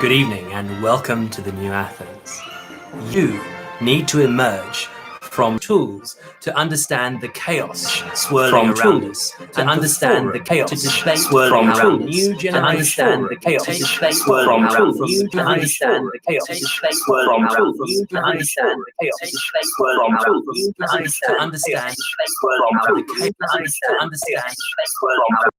Good evening and welcome to the New Athens. You need to emerge from tools to understand the chaos swirling around us, to understand the chaos swirling around new generation, to understand the chaos swirling around new to understand the chaos swirling around new to understand the chaos swirling around new to understand swirling around to understand swirling around.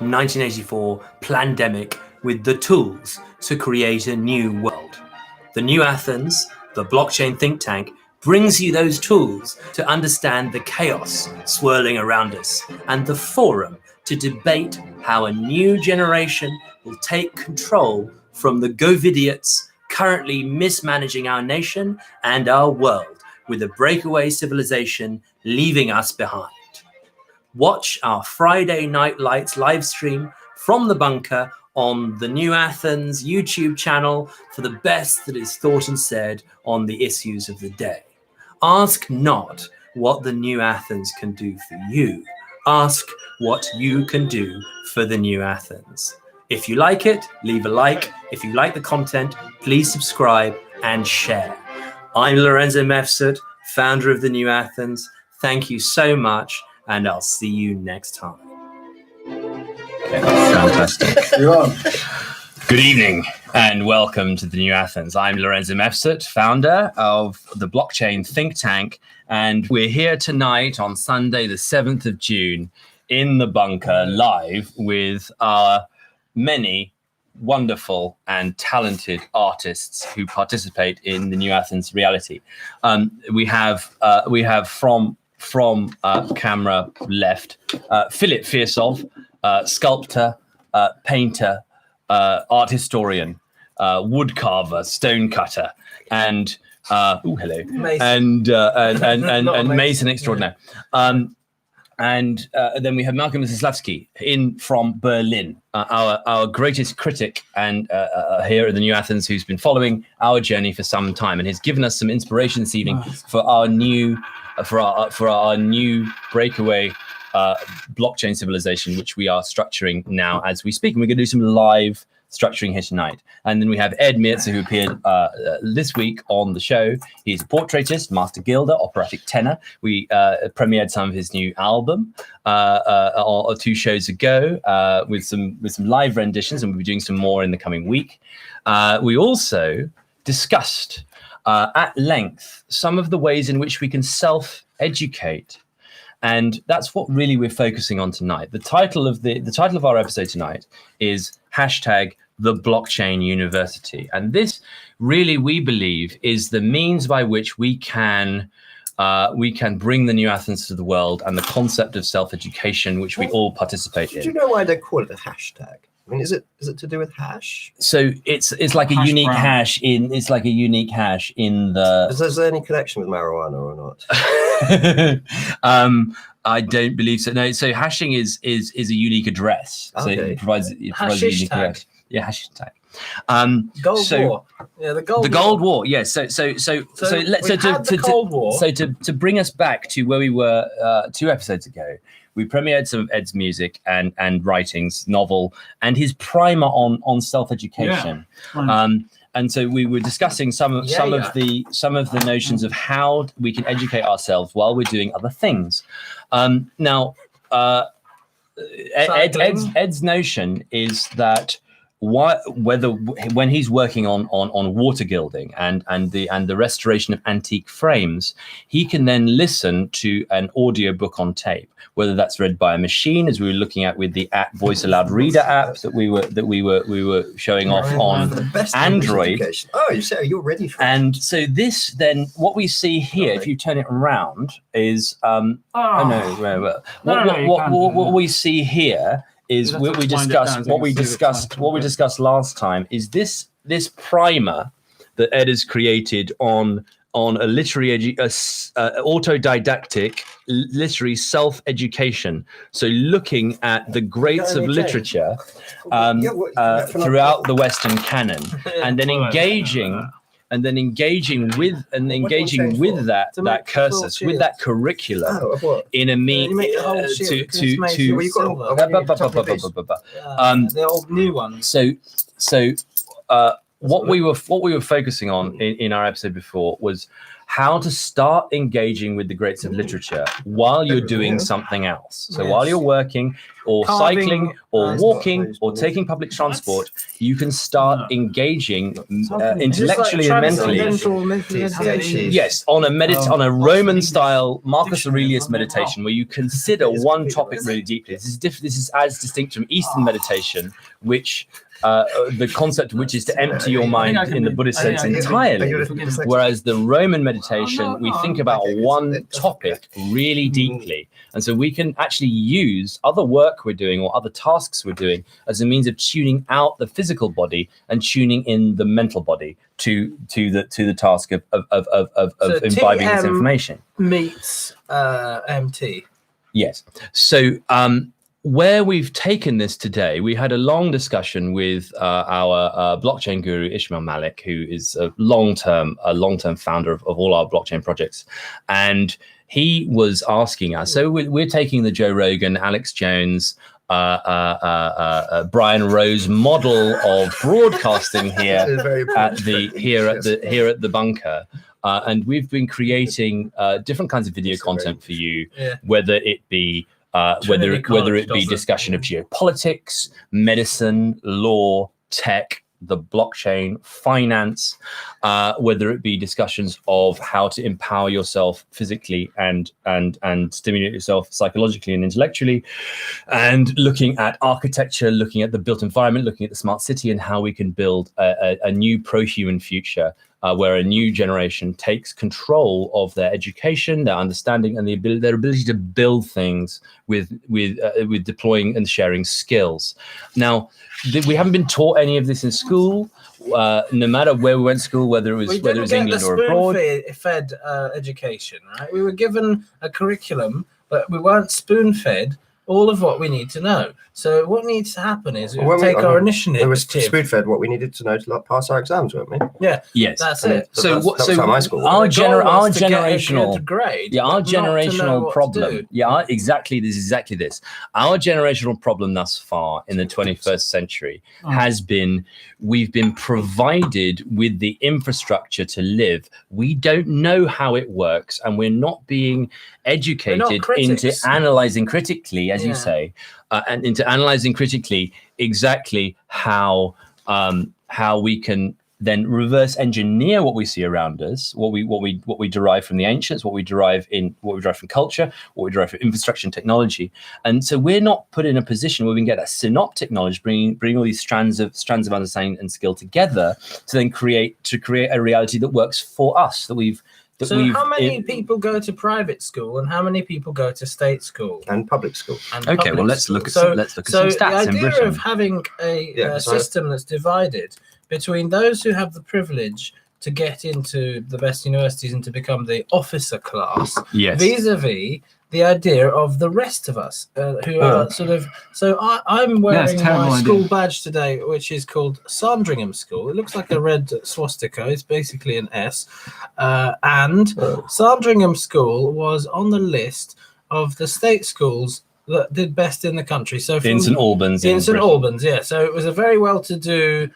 (1984) Plandemic with the tools to create a new world. The New Athens, the blockchain think tank, brings you those tools to understand the chaos swirling around us and the forum to debate how a new generation will take control from the Govidiots currently mismanaging our nation and our world with a breakaway civilization leaving us behind. Watch our Friday Night Lights live stream from the bunker on the New Athens YouTube channel for the best that is thought and said on the issues of the day. Ask not what the New Athens can do for you. Ask what you can do for the New Athens. If you like it, leave a like. If you like the content, please subscribe and share. I'm Lorenzo Mefsud, founder of the New Athens. Thank you so much. And I'll see you next time. Okay, fantastic. You're on. Good evening and welcome to the New Athens. I'm Lorenzo Mefsud, founder of the blockchain think tank, and we're here tonight on Sunday, the 7th of June, in the bunker live with our many wonderful and talented artists who participate in the New Athens reality. We have from camera left, Philip Firsov, sculptor, painter, art historian, woodcarver, stonecutter, and hello, Mason. and Mason extraordinaire. And then we have Malcolm Zaslavsky in from Berlin, our greatest critic and here at the New Athens, who's been following our journey for some time and has given us some inspiration this evening for our new breakaway blockchain civilization, which we are structuring now as we speak. And we're going to do some live structuring here tonight. And then we have Ed Mirza, who appeared this week on the show. He's a portraitist, master gilder, operatic tenor. We premiered some of his new album 2 shows ago with some live renditions, and we'll be doing some more in the coming week. We also discussed at length some of the ways in which we can self-educate, and that's what really we're focusing on tonight. The title of our episode tonight is #The Blockchain University, and this really, we believe, is the means by which we can bring the New Athens to the world and the concept of self-education, which we all participate in. Do you know why they call it a hashtag? I mean, is it to do with hash? So it's like a unique hash in. It's like a unique hash in the. Is there any connection with marijuana or not? I don't believe so. No. So hashing is a unique address. Okay. So it provides a unique address. Yeah, hashtag. Gold War. Yeah, the Gold War. Yes. Yeah, to bring us back to where we were 2 episodes ago, we premiered some of Ed's music and writings, novel, and his primer on self-education. Yeah. And so we were discussing some of the notions of how we can educate ourselves while we're doing other things. Now, Ed's notion is that when he's working on water gilding and the restoration of antique frames, he can then listen to an audio book on tape, whether that's read by a machine, as we were looking at with the Voice Aloud Reader app that we were showing off on Android. Oh, you're ready for it. And so this then, what we see here, if you turn it around, is what we see here is what we discussed last time is this primer that Ed has created on on a literary autodidactic literary self-education. So looking at the greats of literature throughout the Western canon, and then engaging with that cursus, with that curriculum in a the old new ones. What we were focusing on in our episode before was how to start engaging with the greats of literature while you're doing something else. So while you're working or cycling or walking or taking public transport, you can start engaging intellectually and mentally. Yes, on a Roman style Marcus Aurelius meditation, where you consider one topic really deeply. This is as distinct from Eastern meditation, which the concept of which is to empty your mind in the Buddhist sense entirely, whereas the Roman meditation, we think about one topic really deeply. And so we can actually use other work we're doing or other tasks we're doing as a means of tuning out the physical body and tuning in the mental body to the task of imbibing this information. Meets MT. Yes. So where we've taken this today, we had a long discussion with our blockchain guru Ishmael Malik, who is a long-term founder of all our blockchain projects, and he was asking us. So we're taking the Joe Rogan, Alex Jones, Brian Rose model of broadcasting here at the bunker. And we've been creating different kinds of video content for you, whether it be whether it be discussion of geopolitics, medicine, law, tech, the blockchain, finance, whether it be discussions of how to empower yourself physically and stimulate yourself psychologically and intellectually, and looking at architecture, looking at the built environment, looking at the smart city, and how we can build a new pro-human future. Where a new generation takes control of their education, their understanding, and their ability to build things with deploying and sharing skills. Now, we haven't been taught any of this in school. No matter where we went to school, whether it was England or abroad. Fed education, right? We were given a curriculum, but we weren't spoon-fed all of what we need to know. So what needs to happen is we take our initiative. We were spoon-fed what we needed to know to pass our exams, weren't we? Yeah. Yes. That's it. So my school. Our generational problem. Exactly this. Our generational problem thus far in the 21st century has been we've been provided with the infrastructure to live. We don't know how it works, and we're not being educated into analyzing critically, as you say, and into analyzing critically exactly how we can then reverse engineer what we see around us, what we derive from the ancients, what we derive from culture, what we derive from infrastructure and technology. And so we're not put in a position where we can get that synoptic knowledge, bring all these strands of understanding and skill together to then create a reality that works for us. How many people go to private school and how many people go to state school and public school? Let's look at some stats in Britain. The idea of having a system that's divided between those who have the privilege to get into the best universities and to become the officer class, vis-a-vis the idea of the rest of us who are sort of. So I'm wearing my school badge today, which is called Sandringham School. It looks like a red swastika. It's basically an S. And Sandringham School was on the list of the state schools that did best in the country. So in St Albans. In St Albans, yeah. So it was a very well-to-do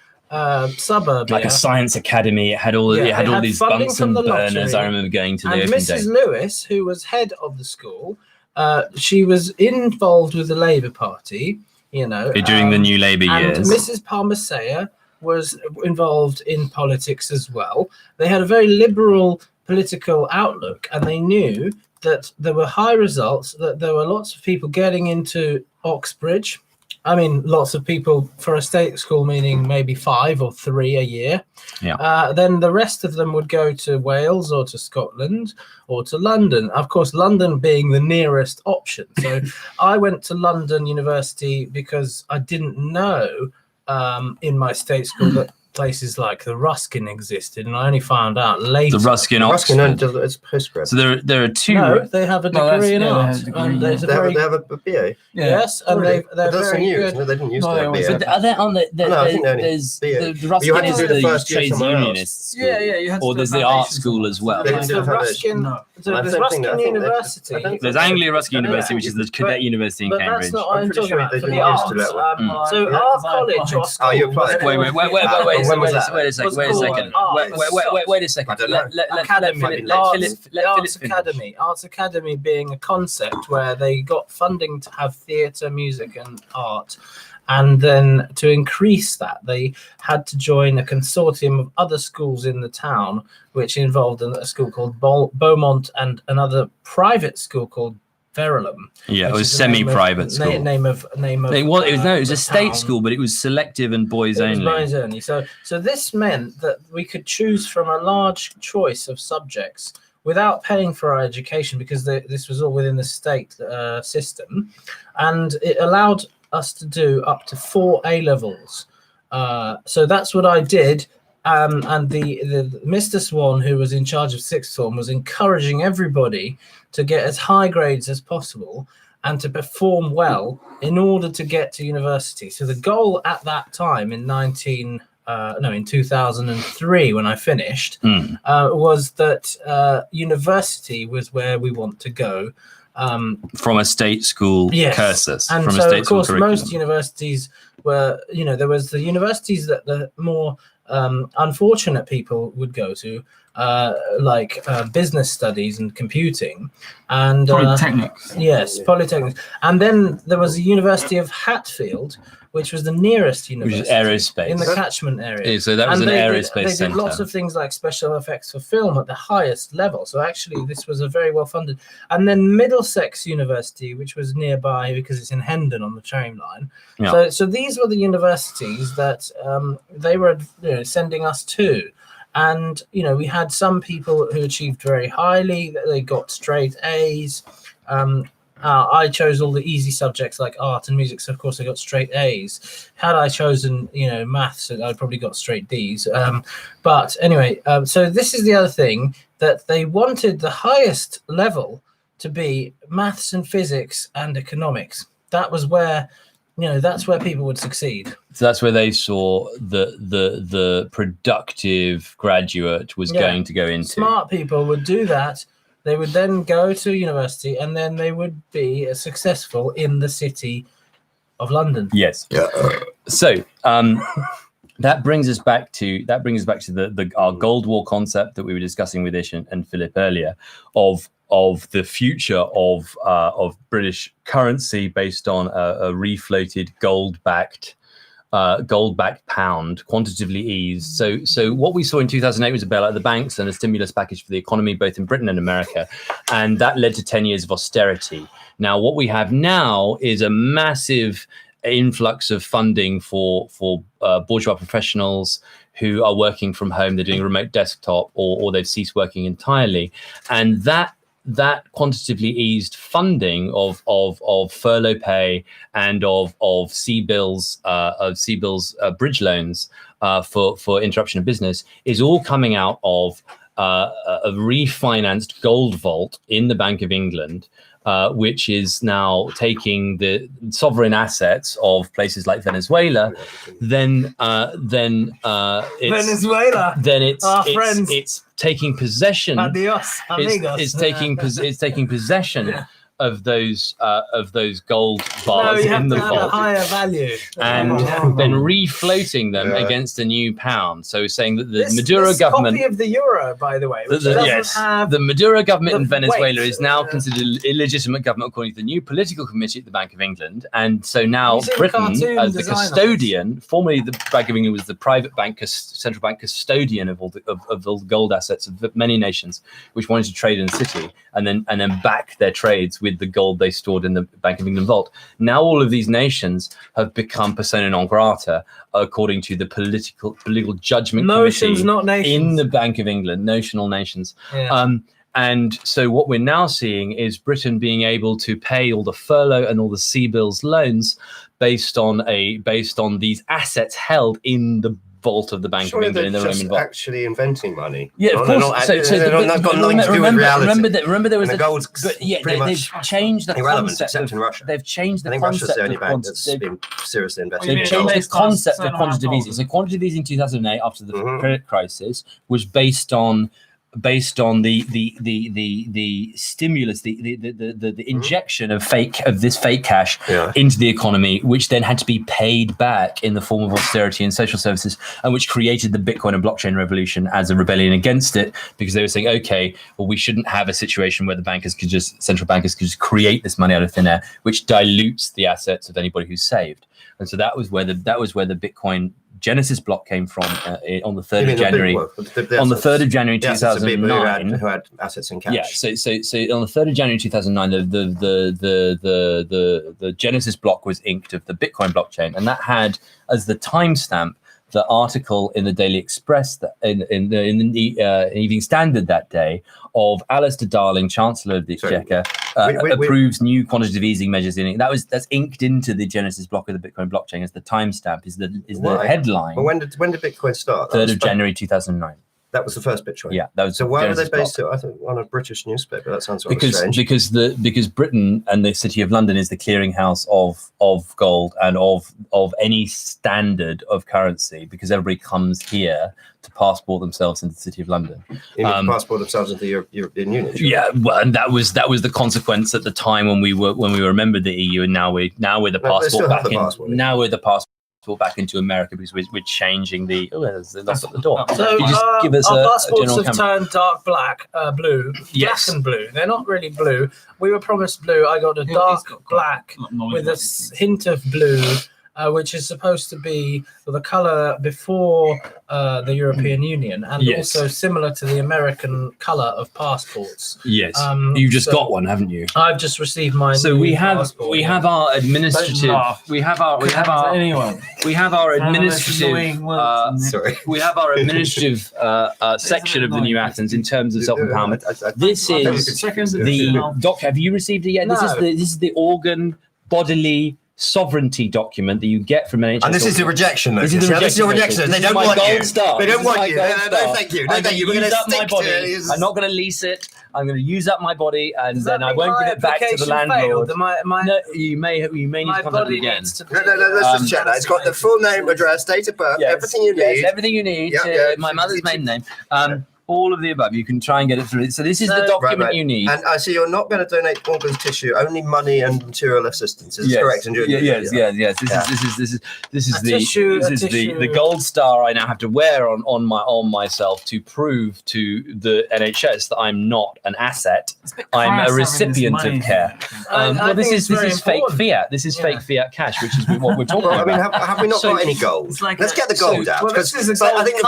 suburb, like a science academy. It had all these Bunsen burners. I remember going to the open day. Mrs. Lewis, who was head of the school, she was involved with the Labour Party, during the New Labour years. And Mrs. Palmer was involved in politics as well. They had a very liberal political outlook, and they knew that there were high results, that there were lots of people getting into Oxbridge. I mean, lots of people for a state school, meaning maybe 5 or 3 a year. Yeah. Then the rest of them would go to Wales or to Scotland or to London. Of course, London being the nearest option. So I went to London University because I didn't know in my state school that places like the Ruskin existed, and I only found out later. The Ruskin it's postgrad. So there are two. No, they have a degree in art. They have a BA. Yes, and they're very good. They didn't use their BA. But are there on the there's the Ruskin is the trades unionists. Yeah, you had to or there's the art school as well. There's the Ruskin. There's Ruskin University. There's Anglia Ruskin University, which is the cadet university in but Cambridge. That's not what I'm talking about. For the arts. So our college or school. Wait a second. Arts Academy being a concept where they got funding to have theatre, music, and art. And then to increase that, they had to join a consortium of other schools in the town, which involved a school called Beaumont and another private school called Verulam. Yeah, it was semi-private school. It was a state school, but it was selective and boys only. Boys only. So this meant that we could choose from a large choice of subjects without paying for our education, because this was all within the state system, and it allowed us to do up to 4 A-levels. So that's what I did. And the Mr. Swan, who was in charge of sixth form, was encouraging everybody to get as high grades as possible and to perform well in order to get to university. So the goal at that time in 2003, when I finished, was that university was where we want to go. From a state school cursus. And from so, a state of course, school most universities were, there was the universities that the more unfortunate people would go to, like business studies and computing. And polytechnics. Yes, polytechnics. And then there was the University of Hatfield, which was the nearest university. Which is aerospace. In the catchment area. Yeah, so that was an aerospace centre. They did lots of things like special effects for film at the highest level. So actually, this was a very well funded. And then Middlesex University, which was nearby because it's in Hendon on the train line. Yeah. So these were the universities that they were sending us to. And, we had some people who achieved very highly. They got straight A's. I chose all the easy subjects like art and music, so of course I got straight A's. Had I chosen, maths, I probably got straight D's. But anyway, so this is the other thing, that they wanted the highest level to be maths and physics and economics. That was where, that's where people would succeed. So that's where they saw the productive graduate was going to go into. Smart people would do that. They would then go to university, and then they would be successful in the city of London. Yes. Yeah. So that brings us back to our Gold War concept that we were discussing with Ish and Philip earlier, of the future of British currency based on a refloated gold-backed pound, quantitatively eased. So what we saw in 2008 was a bailout of the banks and a stimulus package for the economy, both in Britain and America, and that led to 10 years of austerity. Now, what we have now is a massive influx of funding for bourgeois professionals who are working from home. They're doing remote desktop, or they've ceased working entirely, and that quantitatively eased funding of furlough pay and of CBILS bridge loans for interruption of business is all coming out of a refinanced gold vault in the Bank of England, which is now taking the sovereign assets of places like Venezuela. It's taking possession. Adios, amigos. It's taking possession of those gold bars in the vault, higher value, and then refloating them against a new pound. So saying that the Maduro government, copy of the euro, by the way, the Maduro government in Venezuela is now considered an illegitimate government according to the new political committee at the Bank of England, and so now Britain, as the custodian, formerly the Bank of England was the private bank, central bank custodian of all the gold assets of many nations which wanted to trade in the city and then back their trades with the gold they stored in the Bank of England vault. Now all of these nations have become persona non grata according to the political judgment committee in the Bank of England, notional nations. Yeah. And so what we're now seeing is Britain being able to pay all the furlough and all the CBILS loans based on these assets held in the vault of the Bank Surely of England in the just Roman vault. actually inventing money. Yeah, of course. They're not got nothing to do with reality. Remember there was the gold's they've changed the irrelevant, concept except in Russia. They've changed the I think concept Russia's the only of bank that's been seriously invested. They've in changed gold. the concept of quantitative easing. So quantitative easing in 2008, after the credit crisis, was based on the stimulus, the injection of this fake cash into the economy, which then had to be paid back in the form of austerity and social services, and which created the Bitcoin and blockchain revolution as a rebellion against it, because they were saying, okay, well, we shouldn't have a situation where central bankers could just create this money out of thin air, which dilutes the assets of anybody who's saved. And so that was where the Bitcoin Genesis block came from on the 3rd of January. On the 3rd of January 2009, who had assets in cash. Yeah. So on the 3rd of January 2009, the Genesis block was inked of the Bitcoin blockchain, and that had as the timestamp the article in the Daily Express in the Evening Standard that day of Alistair Darling, Chancellor of the Exchequer, approves new quantitative easing measures in it. That's inked into the Genesis block of the Bitcoin blockchain as the timestamp is the headline. But when did Bitcoin start? 3rd of January 2009. That was the first Bitcoin. Yeah, that was. So why were they based block. it? I think on a British newspaper. That sounds strange. Because Britain and the City of London is the clearinghouse of gold and of any standard of currency, because everybody comes here to passport themselves into the City of London. Passport themselves into the European Union. Sure. Yeah, well, and that was the consequence at the time when we were a member of the EU, and now we're the passport back in. Now we're the passport back into America, because we're changing the. Oh, there's lots at the door. So you just give us our a passports general have turned dark blue, Yes. black and blue. They're not really blue. We were promised blue. I got a dark black with a hint of blue, which is supposed to be the color before the European Union, and also similar to the American color of passports. Yes, you've just got one, haven't you? I've just received mine. So we have our administrative. We have our administrative section of the New Athens in terms of self-empowerment. This is the doc. Have you received it yet? No. This is the organ bodily sovereignty document that you get from NHS. And this is the rejection notice. This is your rejection. They don't want you. They don't want you. No, thank you. No, thank you. We're going to stick to it. I'm not going to lease it. I'm going to use up my body, and then I won't give it back to the landlord. No, you may need to contact me again. No, let's just check that. It's got the full name, address, date of birth, everything you need. Yes, everything you need. My mother's maiden name. All of the above. You can try and get it through. So this is the document you need. And I see you're not going to donate organs, tissue, only money and material assistance. Is correct? And yes. This is the gold star I now have to wear on myself to prove to the NHS that I'm not an asset. I'm a recipient of care. Well, this is fake fiat. This is fake fiat cash, which is what we're talking about. I mean, have we not got any gold? Let's get the gold out. Because I think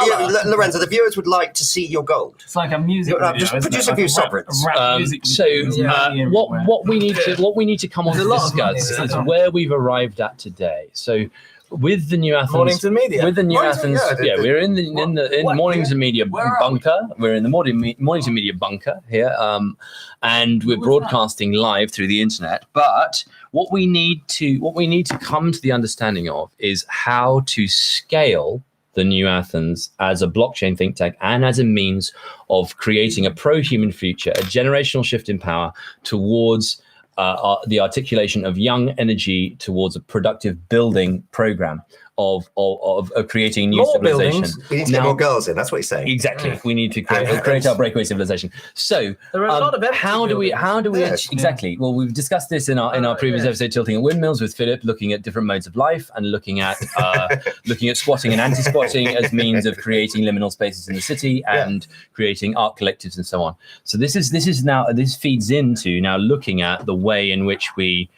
Lorenzo, the viewers would like to see your gold. It's like a music video. Just produce a few sovereigns. What we need to come on to discuss is where we've arrived at today. So with the New Athens, Mornington Media. With the New Athens, we're in Mornington Media bunker. We're in the Mornington Media bunker here, and we're broadcasting live through the internet. But what we need to come to the understanding of is how to scale the New Athens as a blockchain think tank and as a means of creating a pro-human future, a generational shift in power towards the articulation of young energy towards a productive building program of creating new civilization. We need to get more girls in. That's what he's saying. Exactly. We need to create our breakaway civilization. So there are a lot of how do we exactly? Well, we've discussed this in our previous episode, Tilting at Windmills, with Philip, looking at different modes of life and looking at squatting and anti-squatting as means of creating liminal spaces in the city and creating art collectives and so on. So this feeds into now looking at the way in which we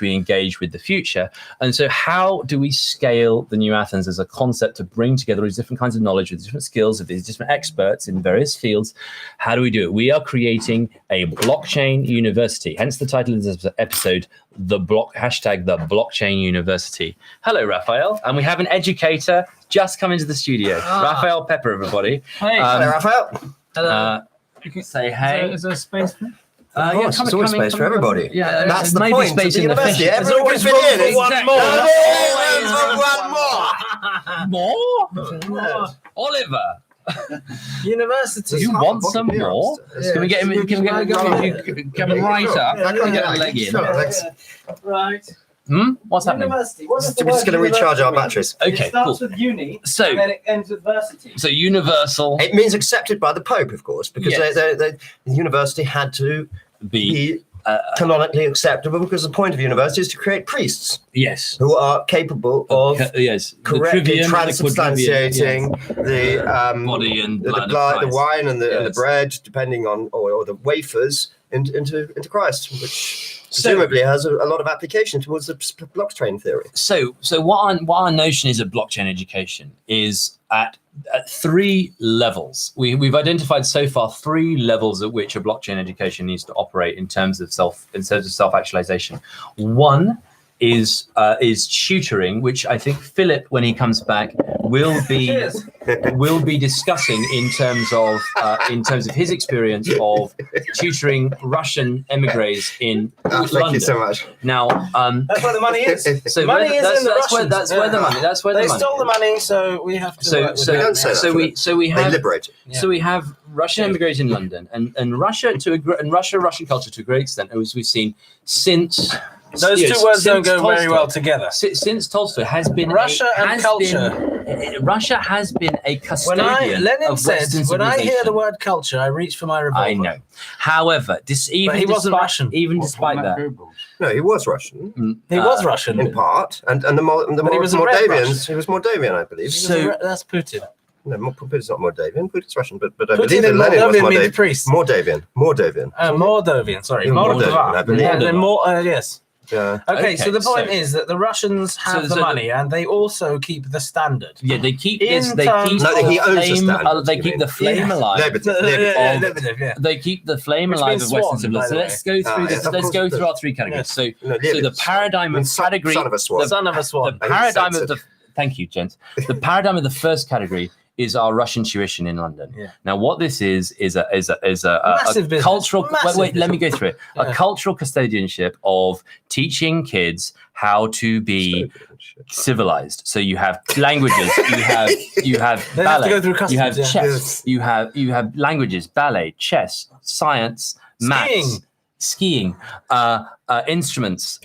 engage with the future. And so how do we scale the New Athens as a concept to bring together these different kinds of knowledge with different skills of these different experts in various fields? How do we do it? We are creating a blockchain university, hence the title of this episode, the Blockchain University. Hello, Raphael. And we have an educator just come into the studio. Raphael Pepper, everybody. Hey. Hello, Raphael. Hello. Say hey. Is there a space for me? There's always space for everybody. Yeah, that's the point. Space in the university. fish. Everyone can fit in. One more. More? Oliver. University. You want some more? Can we get him? Can we get him right up? Can we get a leg in? Right. What's happening? University. We're just going to recharge our batteries. Okay, it starts with uni, and then it ends with varsity. So universal. It means accepted by the Pope, of course, because the university had to be canonically acceptable, because the point of university is to create priests. Yes. Who are capable of correctly transubstantiating the body and the blood, the wine and the bread, depending on, or the wafers into Christ, which presumably has a lot of application towards the blockchain theory. So what our notion is of blockchain education is at 3 levels. We've identified so far 3 levels at which a blockchain education needs to operate in terms of self-actualization. One is tutoring, which I think Philip, when he comes back, will be discussing in terms of his experience of tutoring Russian emigres in London. Thank you so much. Now, that's where the money is. So money is in the Russians. That's where the money. That's where they stole the money, so we have to. So we have Russian emigres in London, and Russian culture to a great extent, as we've seen since. Those two words don't go very well together. Since Tolstoy has been Russia and culture. Russia has been a custodian of Western civilization. When I hear the word culture, I reach for my revolver. I know. However, he wasn't Russian. Even despite that. No, he was Russian. He was Russian in part, and the Moldavians. He was Moldavian, I believe. So that's Putin. No, Putin's not Moldavian. Putin's Russian, but I Putin believe that Lenin was means priest. Moldavian. Moldavian. Sorry, Moldavian. I believe. And then yes. Yeah. Okay, so the point is that the Russians have the money, and they also keep the standard. Yeah, they keep he owns the standard. They keep the flame alive. They keep the flame alive of Western civilization. So let's go through Let's go through our 3 categories. So the paradigm of category. Son of a swan. The paradigm of the. Thank you, gents. The paradigm of the first category is our Russian tuition in London. Yeah. Now, what this is a cultural. Wait, let me go through it. Yeah. A cultural custodianship of teaching kids how to be civilized. So you have languages, you have ballet, you have chess, you have languages, ballet, chess, science, maths, skiing, instruments,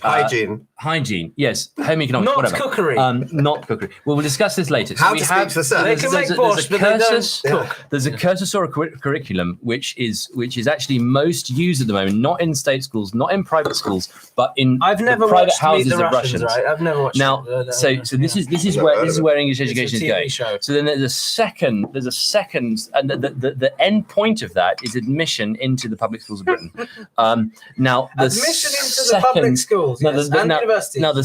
hygiene, yes, home economics, not whatever. Cookery. Not cookery. Well, we'll discuss this later. How to speak to the sun. They can make borscht, but they don't cook. There's a cursus or a curriculum which is actually most used at the moment, not in state schools, not in private schools, but in private houses of Russians. Right? I've never watched. Now, so this is where English education is going. Show. So then there's a second, and the end point of that is admission into the public schools of Britain. Now, admission into the public schools and universities. Now, the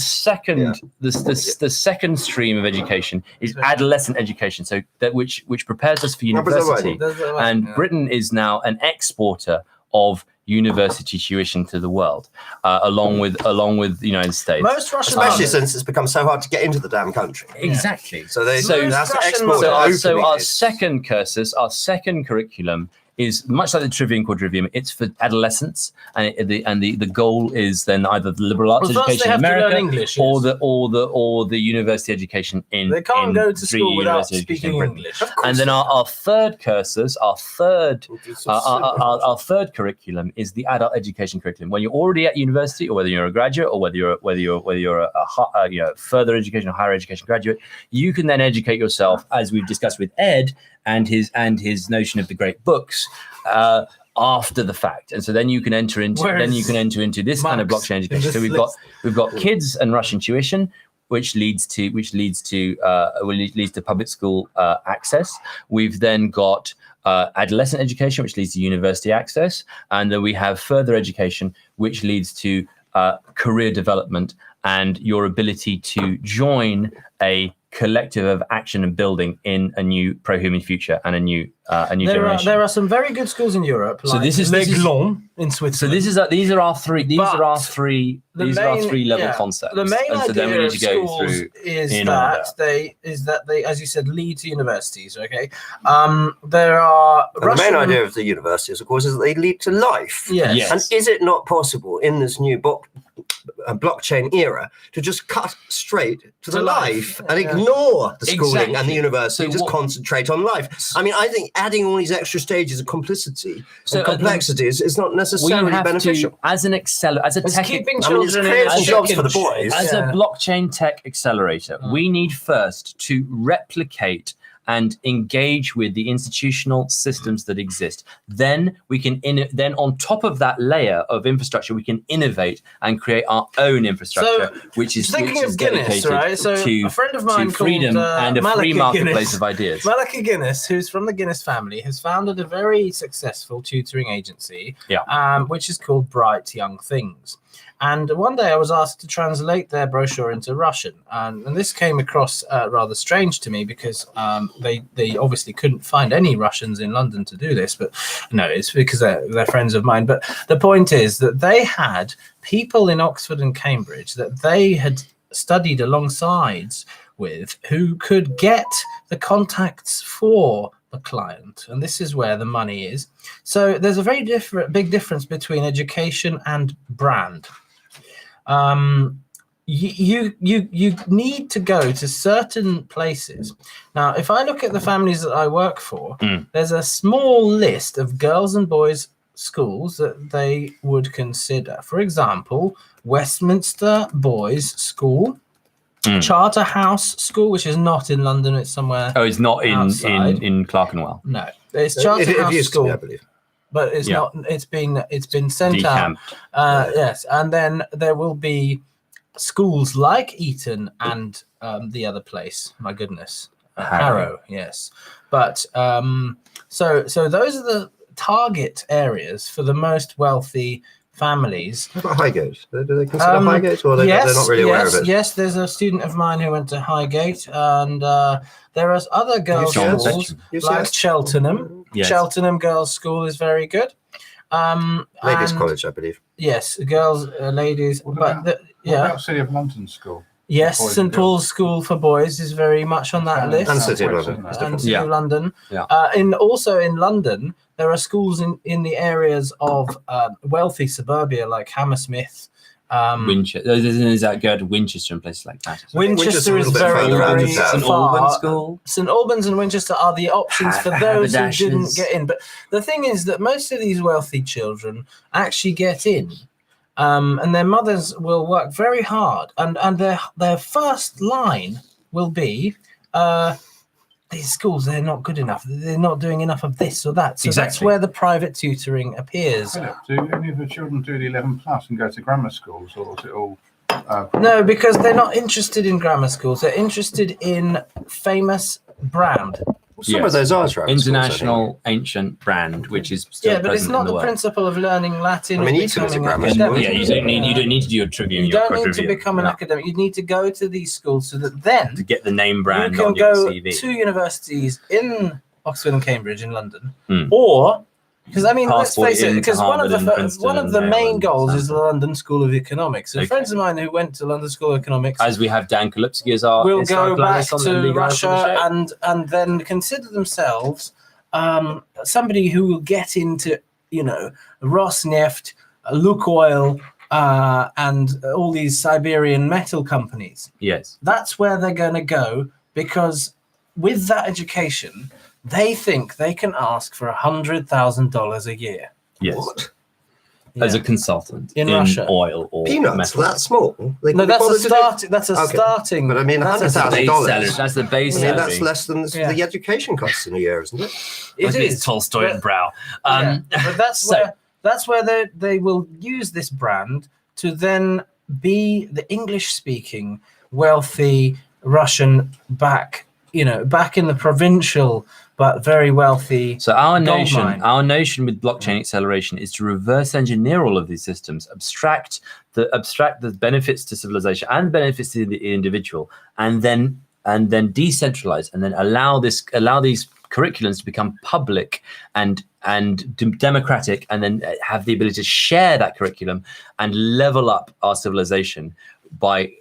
second stream of education is adolescent education. So that which prepares us for university. And Britain is now an exporter of university tuition to the world, along with the United States. Most Russian, especially since it's become so hard to get into the damn country. Exactly. So that's the export. So our second cursus, our second curriculum, is much like the Trivium and Quadrivium. It's for adolescents, and the goal is then either the liberal arts education in America English, or the university education in. They can't go to school without speaking English. And then our third cursus, our third curriculum is the adult education curriculum. When you're already at university, or whether you're a graduate, or whether you're a further education or higher education graduate, you can then educate yourself, as we've discussed with Ed and his notion of the great books, after the fact. And so then you can enter into this kind of blockchain education. So we've got kids and Russian tuition, which leads to public school access. We've then got adolescent education, which leads to university access, and then we have further education, which leads to career development and your ability to join a collective of action and building in a new pro-human future and a new generation. There are some very good schools in Europe. So like this is L'Aiglon in Switzerland. So these are our three level concepts. The main and so then we idea need to go schools through is in that they, as you said, lead to universities. Okay, there are the main idea of the universities, of course, is that they lead to life. Yes. And is it not possible in this new blockchain era to just cut straight to the life and ignore the schooling and the university, just concentrate on life? I mean, I think adding all these extra stages of complicity and complexities is not necessarily beneficial. As an keeping children in jobs for the boys. As a blockchain tech accelerator, we need first to replicate and engage with the institutional systems that exist. Then we can then on top of that layer of infrastructure, we can innovate and create our own infrastructure, which is Guinness, right? So a friend of mine freedom and a free marketplace Guinness, of ideas. Malachi Guinness, who's from the Guinness family, has founded a very successful tutoring agency, which is called Bright Young Things. And one day I was asked to translate their brochure into Russian. And this came across rather strange to me because they obviously couldn't find any Russians in London to do this. But no, it's because they're friends of mine. But the point is that they had people in Oxford and Cambridge that they had studied alongside with who could get the contacts for the client, and this is where the money is. So there's a very big difference between education and brand. You need to go to certain places. Now, if I look at the families that I work for, there's a small list of girls and boys schools that they would consider. For example, Westminster Boys School, Charterhouse School, which is not in London, it's somewhere. Oh, it's not in Clerkenwell. No, it's Charterhouse School, I believe. But it's not. It's been sent out. Yes, and then there will be schools like Eton and the other place. My goodness, Harrow. Yes, but so those are the target areas for the most wealthy families. What about Highgate? Do they consider Highgate, or they're not really aware of it? Yes, there's a student of mine who went to Highgate, and there are other girls' schools like Cheltenham. Yes. Cheltenham Girls' School is very good. Ladies' College, I believe. Yes, girls, ladies. What about City of London School? Yes, St Paul's School for Boys is very much on that list. And City of London. And City of London. Yeah. Also in London, there are schools in the areas of wealthy suburbia like Hammersmith. Winchester. Is that go to Winchester and places like that? Winchester is very, very far. St Albans School. St Albans and Winchester are the options for those who didn't get in. But the thing is that most of these wealthy children actually get in. And their mothers will work very hard, and their first line will be, these schools, they're not good enough. They're not doing enough of this or that. So that's where the private tutoring appears. Philip, do any of the children do the 11 plus and go to grammar schools, or is it all? No, because they're not interested in grammar schools. They're interested in famous brand. Some of those are international ancient brand, which is still but it's not the principle of learning Latin. I mean, Eton is a grammar school. Yeah, you don't need to do your trivia. You don't need to become an academic. You need to go to these schools so that then to get the name brand you on can your go CV. to universities in Oxford and Cambridge in London, or because I mean, let's face it, because one of the main goals is the London School of Economics. So friends of mine who went to London School of Economics, as we have Dan Kalupski as our, will go back to Russia and then consider themselves somebody who will get into Rosneft, Lukoil, and all these Siberian metal companies. Yes, that's where they're going to go, because with that education, they think they can ask for $100,000 a year. Yes. What? As a consultant in Russia, oil or peanuts that small. No, that's a start. That's a starting. But I mean, $100,000. That's the base salary. That's less than the education costs in a year, isn't it? It is Tolstoy and Brow. But that's where they will use this brand to then be the English-speaking, wealthy Russian back in the provincial but very wealthy. So our notion with blockchain acceleration is to reverse engineer all of these systems, abstract the benefits to civilization and benefits to the individual, and then and then decentralize, and then allow these curriculums to become public and democratic, and then have the ability to share that curriculum and level up our civilization by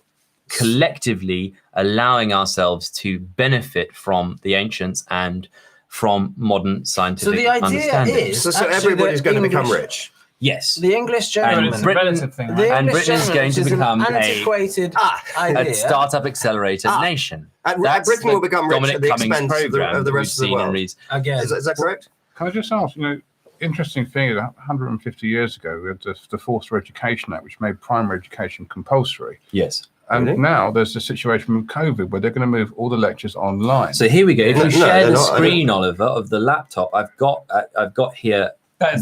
collectively allowing ourselves to benefit from the ancients and from modern scientific understanding. So the idea is so everybody's going to become rich. Yes. The English gentleman. And Britain is going to become an antiquated a startup accelerated nation. And Britain will become rich at the expense of the rest of the world. Again, is that correct? Can I just ask, interesting thing is 150 years ago, we had the Forced Education Act, which made primary education compulsory. Yes. And now there's a situation with COVID where they're going to move all the lectures online. So here we go. If we share the screen, Oliver, of the laptop, I've got here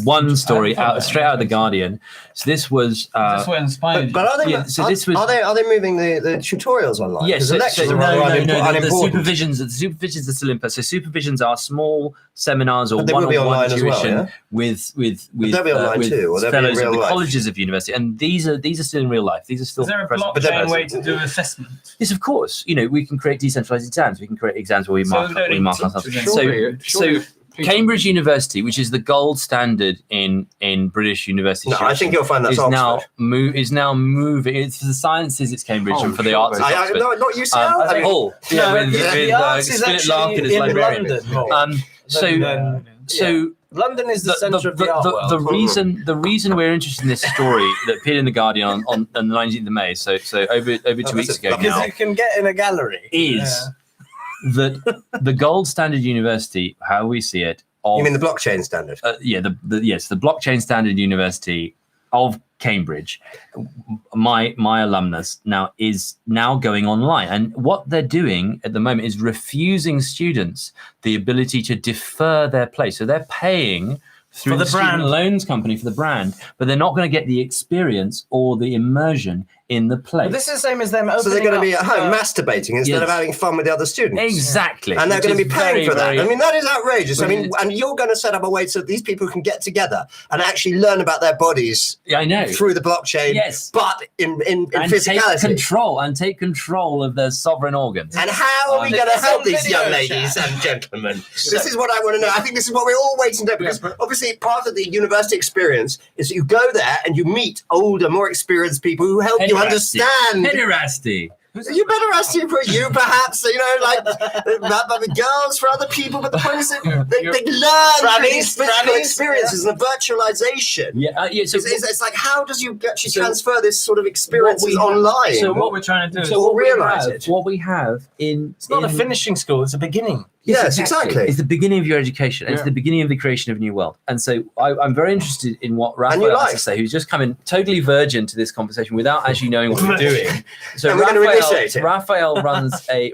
one story straight out of the Guardian. So this was. That's what inspired. But are they? Are they moving the tutorials online? Yes. The lectures are unimportant. The supervisions are still in place. So supervisions are small seminars or one-on-one tuition with they'll be online too, or fellows of the colleges of university, and these are still in real life. These are still. Is there a blockchain way to do assessment? Yes, of course. We can create decentralized exams. We can create exams where we mark ourselves. So Cambridge University, which is the gold standard in British university. No, I think you'll find that's is now moving. It's for the sciences, it's Cambridge, and for the arts, it's Oxford. No, not UCL. The arts is actually in London. So London is the centre of the art world. The reason we're interested in this story that appeared in the Guardian on the 19th of May, so over 2 weeks ago now, because you can get in a gallery, is that the gold standard university, how we see it. You mean the blockchain standard? The blockchain standard university of Cambridge, my alumnus is now going online, and what they're doing at the moment is refusing students the ability to defer their place. So they're paying through the student loans company for the brand, but they're not going to get the experience or the immersion in the place. Well, this is the same as them opening. So they're going to be at home masturbating instead of having fun with the other students. Exactly. And they're going to be paying for that. I mean, that is outrageous. I mean, and you're going to set up a way so that these people can get together and actually learn about their bodies through the blockchain, but in physicality. Take control of their sovereign organs. And how are we going to help these young ladies and gentlemen? This is what I want to know. I think this is what we're all waiting to know, because obviously part of the university experience is that you go there and you meet older, more experienced people who help you understand. Pederasty. You better ask you for you, perhaps, like the girls for other people, but the point is that they learn these physical experiences and the virtualization. So it's like, how does you actually transfer this sort of experiences online? So what we're trying to do is what we have in... It's not a finishing school, it's a beginning. Yes, exactly. It's the beginning of your education. It's the beginning of the creation of a new world. And so I'm very interested in what Raphael has to say, who's just come in totally virgin to this conversation without actually knowing what we're doing. So Raphael runs a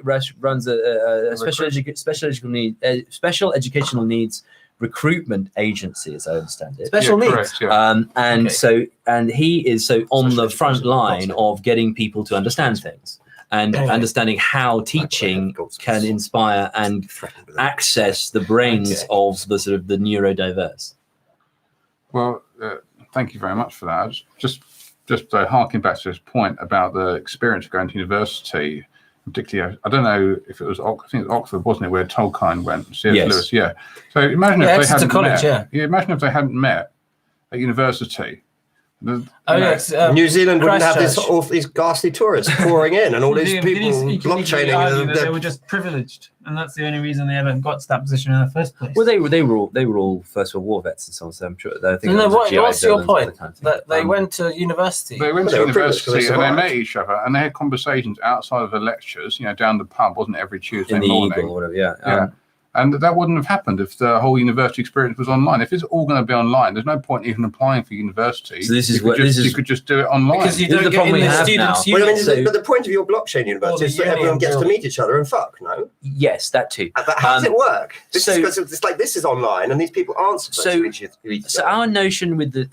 special educational needs recruitment agency, as I understand it. Special needs. Correct, and he is on the front line of getting people to understand things. And understanding how teaching can inspire and access the brains of the sort of the neurodiverse. Well, thank you very much for that. Just harking back to this point about the experience of going to university, particularly, I don't know if it was, I think it was Oxford, wasn't it, where Tolkien went, C.S. Lewis, So imagine if they hadn't met. Imagine if they hadn't met at university. New Zealand wouldn't have all these ghastly tourists pouring in, and all these people blockchaining. They were just privileged, and that's the only reason they ever got to that position in the first place. Well, they were all First World War vets and so on. So I'm sure. What's your point? That they went to university. They went to university and they met each other, and they had conversations outside of the lectures. Down the pub, wasn't it, every Tuesday morning? Or whatever, And that wouldn't have happened if the whole university experience was online. If it's all going to be online, there's no point even applying for university. So you could just do it online. Because you don't get in the students' but the point of your blockchain university is that everyone gets to meet each other and fuck, no? Yes, that too. But how does it work? This is online, and these people aren't supposed to reach each other. So our notion with the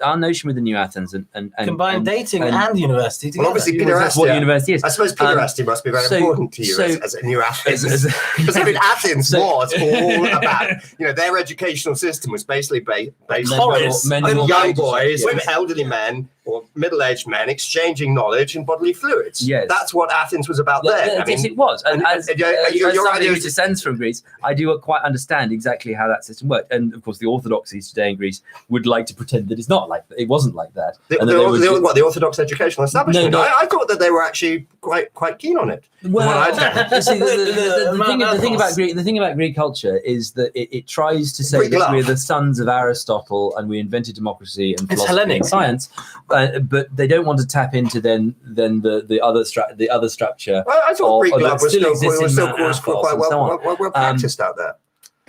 New Athens and combine dating and university together. Well, obviously, that's what university is. I suppose pederasty must be very important to you as a New Athens. Because in Athens was all about, their educational system was basically based on young boys, elderly men, or middle-aged men exchanging knowledge and bodily fluids. Yes. That's what Athens was about there. I mean, it was. And as your somebody idea who descends from Greece, I do quite understand exactly how that system worked. And of course, the orthodoxies today in Greece would like to pretend that it's not like that. It wasn't like that. The Orthodox educational establishment? No. I thought that they were actually quite keen on it. Well, see, the thing about Greek culture is that it tries to say that we're the sons of Aristotle and we invented democracy and philosophy and science, but they don't want to tap into then the other structure. Well, I thought Greek love was still quite well practiced out there.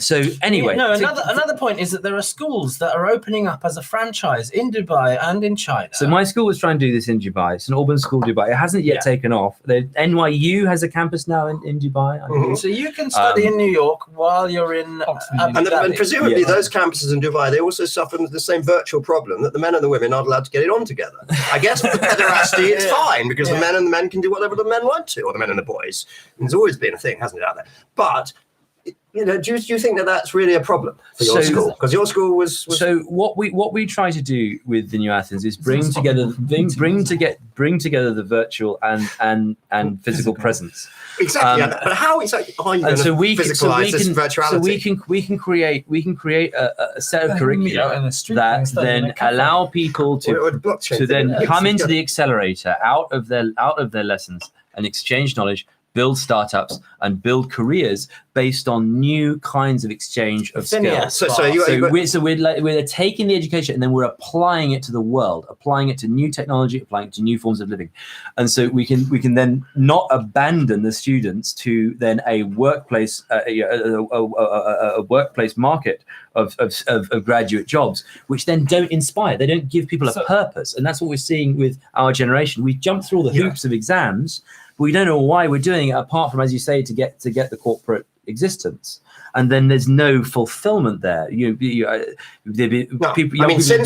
So anyway, another point is that there are schools that are opening up as a franchise in Dubai and in China. So my school was trying to do this in Dubai. It's an Auburn School, Dubai. It hasn't yet taken off. The NYU has a campus now in Dubai. Mm-hmm. So you can study in New York while you're in Oxford. And presumably those campuses in Dubai, they also suffer from the same virtual problem that the men and the women aren't allowed to get it on together. I guess for the pederasty, it's fine because the men can do whatever the men want to, or the men and the boys. It's always been a thing, hasn't it, out there? But do you think that that's really a problem for your school? Because your school was. So what we try to do with the New Athens is bring together the virtual and physical presence. Exactly. But how exactly are you going to physicalize this virtuality? So we can create a set of curricula that then allow people to then come into the accelerator out of their lessons and exchange knowledge, build startups and build careers based on new kinds of exchange of skills. So we're taking the education and then we're applying it to the world, applying it to new technology, applying it to new forms of living. And so we can then not abandon the students to then a workplace workplace market of graduate jobs, which then don't inspire. They don't give people a purpose. And that's what we're seeing with our generation. We jump through all the hoops of exams, but we don't know why we're doing it, apart from, as you say, to get the corporate existence, and then there's no fulfillment there. Since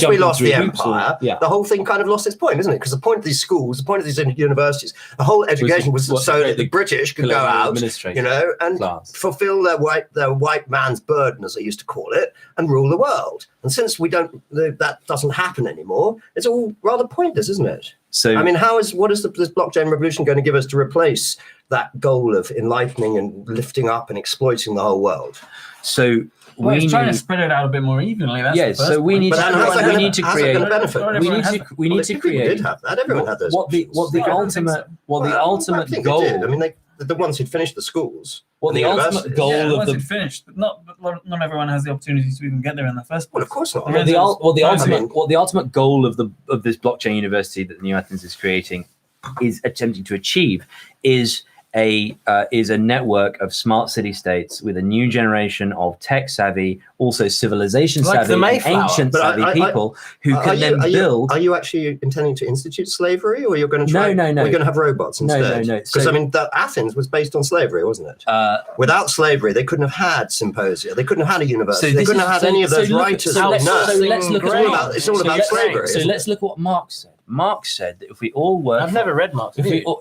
we lost the empire, the whole thing kind of lost its point, isn't it? Because the point of these schools, the point of these universities, the whole education was so that the British could go out, and fulfill their white man's burden, as they used to call it, and rule the world. And since that doesn't happen anymore, it's all rather pointless, isn't it? So, I mean, what is this blockchain revolution going to give us to replace that goal of enlightening and lifting up and exploiting the whole world? So it's trying to spread it out a bit more evenly. That's so we need to create. We need to create. Did have that. Everyone had those. What the ultimate goal? I mean, the ones who'd finished the schools. Well, the ultimate goal of the finished, but not everyone has the opportunity to even get there in the first place. Well, of course not. The ultimate goal of this blockchain university that the New Athens is creating is attempting to achieve is a network of smart city states with a new generation of tech savvy, also civilization savvy, ancient savvy people who can then build. Are you actually intending to institute slavery, or you're going to try? No. We're going to have robots instead. No. Because Athens was based on slavery, wasn't it? Without slavery, they couldn't have had symposia. They couldn't have had a university. They couldn't have had any of those writers. It's all about slavery. So let's look at what Marx said. Marx said that if we all work, I've never read Marx. If we all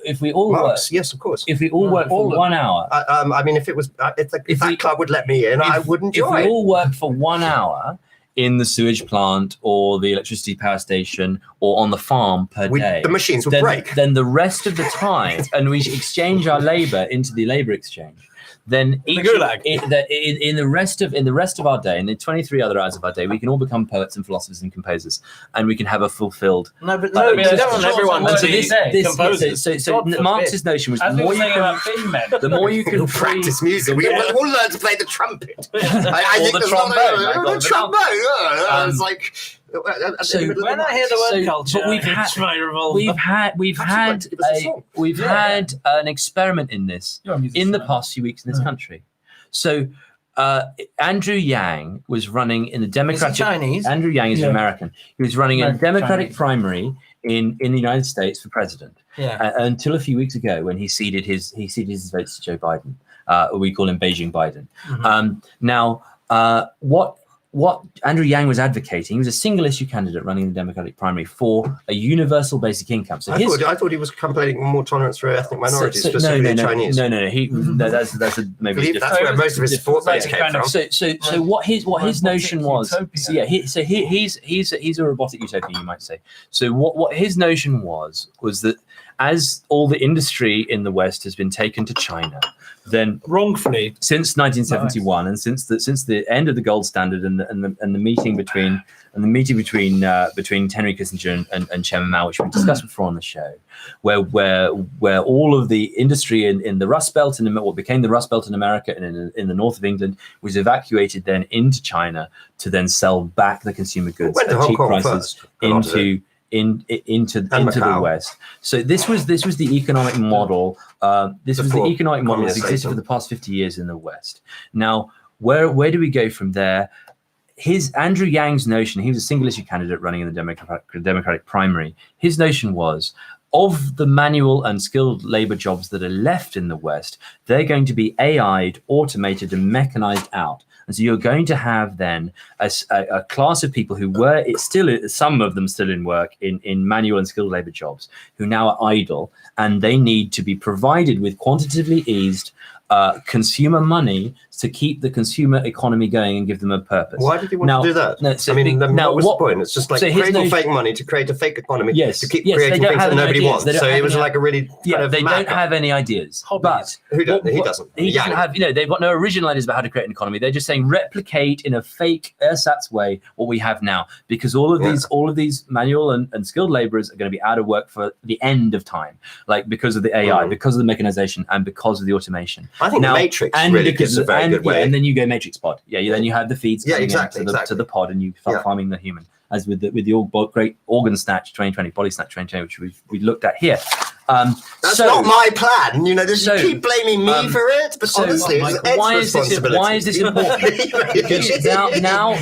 Marx, work, yes, of course. If we all work for 1 hour, I mean, if it was, if that club would let me in, I wouldn't join. If we all worked for 1 hour in the sewage plant or the electricity power station or on the farm per day, the machines would break. Then the rest of the time, and we exchange our labor into the labor exchange. Then in the rest of our day, in the 23 other hours of our day, we can all become poets and philosophers and composers, and we can have a fulfilled. You don't want everyone to be composers. So Marx's notion was the more you can practice music. We all learn to play the trumpet. I think the trombone. The trombone. It's like. So when I hear the word culture, we've had an experiment in this in the past few weeks in this country. So Andrew Yang was running in the Democratic. Is he Chinese? Andrew Yang is American. He was running in a Democratic primary in the United States for president. Until a few weeks ago, when he ceded his votes to Joe Biden. We call him Beijing Biden. Now, what Andrew Yang was advocating, he was a single issue candidate running the Democratic primary for a universal basic income. So I thought he was campaigning more tolerance for ethnic minorities, specifically Chinese. No. That's maybe that's where most of his support base came from. So what his notion was. So he's a robotic utopia, you might say. So what his notion was that as all the industry in the West has been taken to China, then wrongfully since 1971 and since the end of the gold standard and the meeting between Henry Kissinger and Chairman Mao, which we discussed before on the show, where all of the industry in the Rust Belt and what became the Rust Belt in America and in the north of England was evacuated then into China to then sell back the consumer goods at cheap prices into the West. So this was the economic model. This was the economic model that existed for the past 50 years in the West. Now, where do we go from there? Andrew Yang's notion, he was a single issue candidate running in the Democratic primary. His notion was, of the manual and skilled labor jobs that are left in the West, they're going to be AI'd, automated, and mechanized out. And so you're going to have then a class of people who were some of them still in work in manual and skilled labor jobs, who now are idle, and they need to be provided with quantitatively eased consumer money to keep the consumer economy going and give them a purpose. Why did he want to do that? What was the point? It's just like creating fake money to create a fake economy to keep creating things that nobody wants. So it was like a really they don't have any ideas. But he doesn't. He doesn't have. They've got no original ideas about how to create an economy. They're just saying replicate in a fake ersatz way what we have now, because all of these manual and skilled laborers are going to be out of work for the end of time, like because of the AI, because of the mechanization, and because of the automation. I think Matrix really gives a very good way. And then you go Matrix pod. Then you have the feeds coming to the pod, and you start farming the human. As with the great organ snatch 2020, body snatch 2020, which we looked at here. That's not my plan. You keep blaming me for it, but honestly, it's Ed's responsibility. Why is this important? Because now,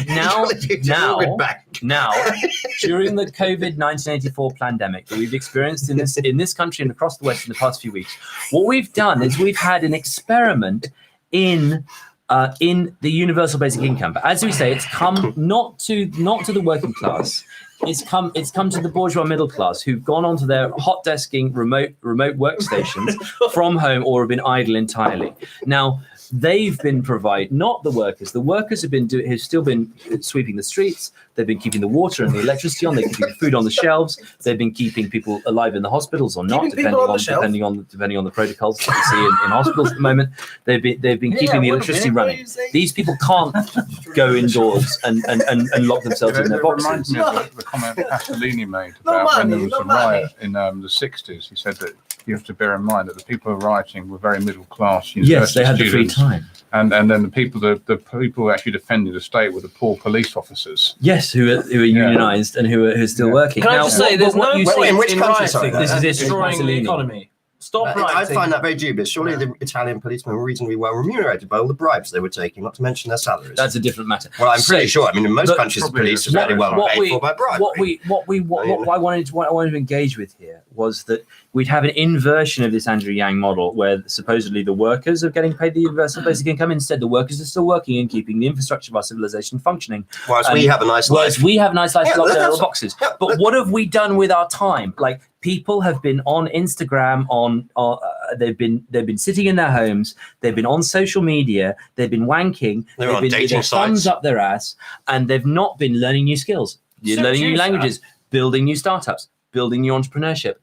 during the COVID 1984 pandemic that we've experienced in this country and across the West in the past few weeks, what we've done is we've had an experiment in the universal basic income. But as we say, it's come not to the working class. It's come to the bourgeois middle class, who've gone onto their hot desking remote workstations from home or have been idle entirely. Now, they've been not the workers. The workers have still been sweeping the streets. They've been keeping the water and the electricity on. They're keeping food on the shelves. They've been keeping people alive in the hospitals or not, depending on the protocols that you see in hospitals at the moment. They've been keeping the electricity running. These people can't go indoors and lock themselves in their boxes. It reminds me of the comment Pasolini made about when there was a riot in the 60s. He said that you have to bear in mind that the people who were rioting were very middle class university Yes, they had the free time. And then the people who actually defended the state were the poor police officers. Yes, who are unionised and who are still working. Can I just say, there's no point in which country? This is destroying the economy. Stop writing. I find that very dubious. Surely the Italian policemen were reasonably well remunerated by all the bribes they were taking, not to mention their salaries. That's a different matter. Well, I'm pretty sure. In most countries, the police are very well paid for by bribery. What I wanted to engage with here was that we'd have an inversion of this Andrew Yang model, where supposedly the workers are getting paid the universal basic income. Instead, the workers are still working and keeping the infrastructure of our civilization functioning. Whereas we have a nice life. Locked in our boxes. But what have we done with our time? Like, people have been on Instagram, they've been sitting in their homes, they've been on social media, they've been wanking, they've been with their thumbs up their ass, and they've not been learning new skills, learning new languages, building new startups, building new entrepreneurship,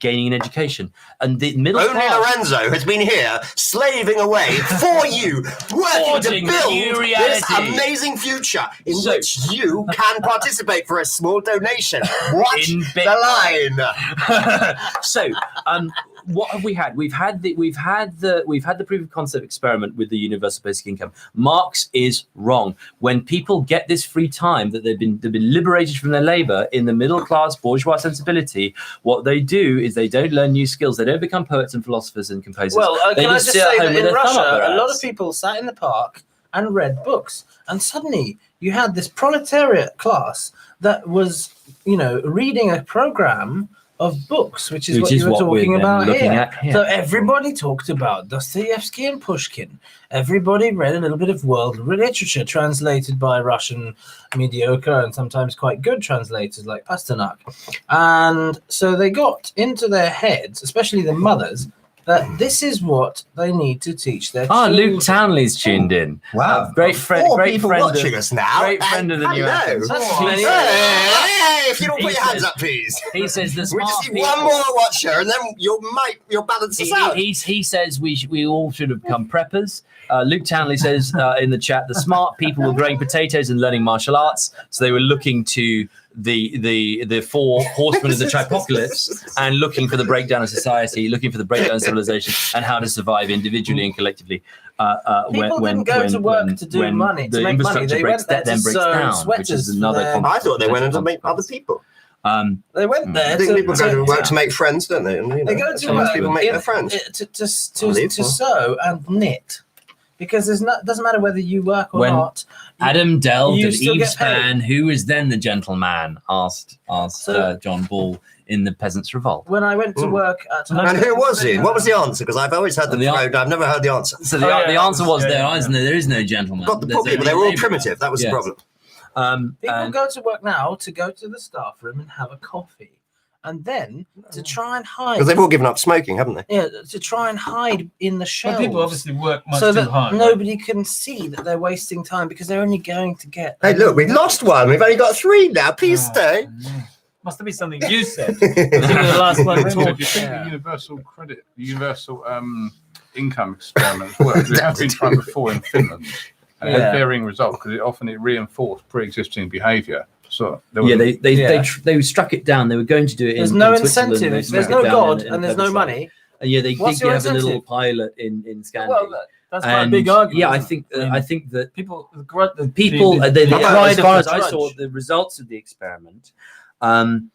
gaining an education. And the middle class... Only Lorenzo has been here slaving away for you, working to build this amazing future in which you can participate for a small donation. Watch the line. So, what have we had? We've had the proof of concept experiment with the universal basic income. Marx is wrong. When people get this free time that they've been liberated from their labor in the middle class bourgeois sensibility, what they do is they don't learn new skills. They don't become poets and philosophers and composers. Well, can I just say that in Russia, a lot of people sat in the park and read books, and suddenly you had this proletariat class that was, reading a program of books, which is what you were talking about here. Here. So everybody talked about Dostoevsky and Pushkin. Everybody read a little bit of world literature translated by Russian mediocre and sometimes quite good translators like Pasternak. And so they got into their heads, especially the mothers, that this is what they need to teach their children. Luke Townley's tuned in. Wow. Great friend. Four Great people friend watching of, us now. Great friend of the New Athens. Hey, if you don't put your hands up, please. He says the We smart just need people. one more watcher, and then you'll balance us out. He says we all should have become preppers. Luke Townley says in the chat, the smart people were growing potatoes and learning martial arts, so they were looking to the four horsemen of the tripocalypse and looking for the breakdown of society, looking for the breakdown of civilization, and how to survive individually and collectively. People didn't go to work to do money, to make money. They went there to sew sweaters. I thought they went in to make other people. They went there. I think people go to work to make friends, don't they? And, they go to work people make their friends to sew and knit. Because doesn't matter whether you work or not. Adam delved at Eavespan, who was then the gentleman, asked John Ball in the Peasants' Revolt. When I went to work at and who was he? What was the answer? Because I've always heard I've never heard the answer. So the answer was there is no gentleman. Got the poor people, they were all primitive. That was the problem. People go to work now to go to the staff room and have a coffee. And then to try and hide. Because they've all given up smoking, haven't they? Yeah, to try and hide in the shelves. Well, people obviously work much so too that hard. Nobody can see that they're wasting time because they're only going to get. Hey, look, we've lost one. We've only got 3 now. Please stay. Must have been something you said. The last one If you think the universal income experiments work, it has been tried before in Finland, and it had varying results because it reinforced pre-existing behaviour. So they struck it down. They were going to do it. There's no incentive. There's no God and there's no money. And they did have a little pilot in Scandi. Well, that's quite a big argument. Yeah, I think that people, as far as I saw the results of the experiment, the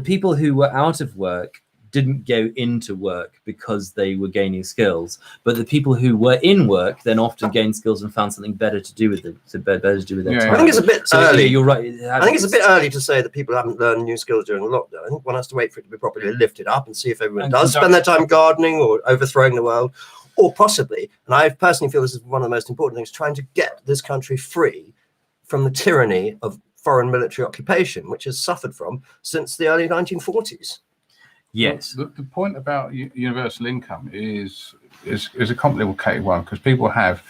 people who were out of work didn't go into work because they were gaining skills, but the people who were in work then often gained skills and found something better to do with them, better to do with their time. I think it's a bit early. You're right. I think it's a bit early to say that people haven't learned new skills during the lockdown. I think one has to wait for it to be properly lifted up and see if everyone does spend their time gardening or overthrowing the world, or possibly, and I personally feel this is one of the most important things, trying to get this country free from the tyranny of foreign military occupation, which has suffered from since the early 1940s. Yes. Well, the point about universal income is a complicated one because people have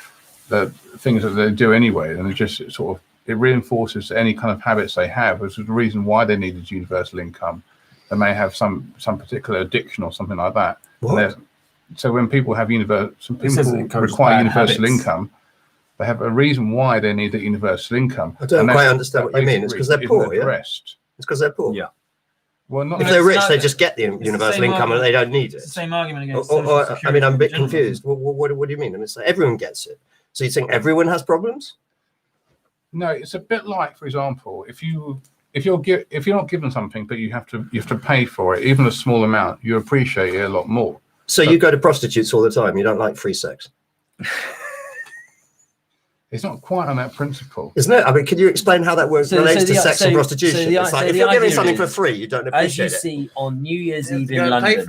the things that they do anyway, and it just it reinforces any kind of habits they have, which is the reason why they needed universal income. They may have some particular addiction or something like that. So when people have require universal income, they have a reason why they need that universal income. I don't quite understand what you mean. It's because they're poor, yeah? It's because they're poor. Yeah. Well, not if they're rich, they just get the universal income and they don't need it. It's the same argument against I mean, I'm a bit confused. What do you mean? I mean, so everyone gets it. So you think everyone has problems? No, it's a bit like, for example, if you're not given something, but you have to pay for it, even a small amount, you appreciate it a lot more. So you go to prostitutes all the time. You don't like free sex. It's not quite on that principle. Isn't it? I mean, can you explain how that works relates to sex and prostitution? It's like if you're giving something for free, you don't appreciate it. As you see on New Year's Eve in London,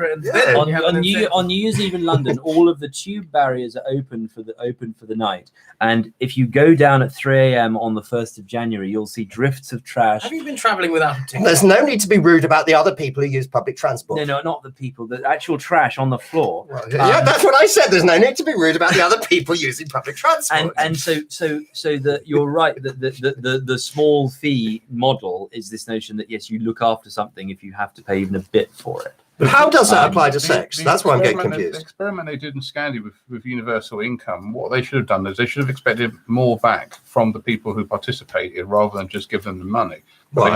on New Year's Eve in London, all of the tube barriers are open for the night. And if you go down at 3 a.m. on the 1st of January, you'll see drifts of trash. Have you been travelling without a ticket? There's no need to be rude about the other people who use public transport. No, not the people. The actual trash on the floor. Well, yeah, that's what I said. There's no need to be rude about the other people using public transport. And so that you're right. The small fee model is this notion that yes, you look after something if you have to pay even a bit for it. But how does that apply to sex? That's why I'm getting confused. The experiment they did in Scandi with universal income, what they should have done is they should have expected more back from the people who participated rather than just give them the money. But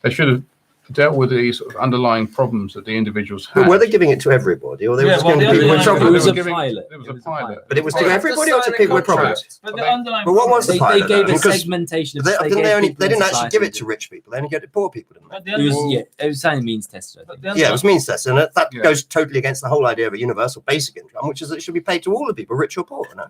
they should have dealt with these sort of underlying problems that the individuals had. But were they giving it to everybody, or they were just going to people with problems? It was a pilot. It was a pilot. But it was to everybody or to people with problems? But the underlying But what was the pilot? They gave a segmentation of they didn't actually give it to rich people. They only gave it to poor people, didn't they? It was something means tested. Yeah, it was means tested, and that goes totally against the whole idea of a universal basic income, which is that it should be paid to all the people, rich or poor. No?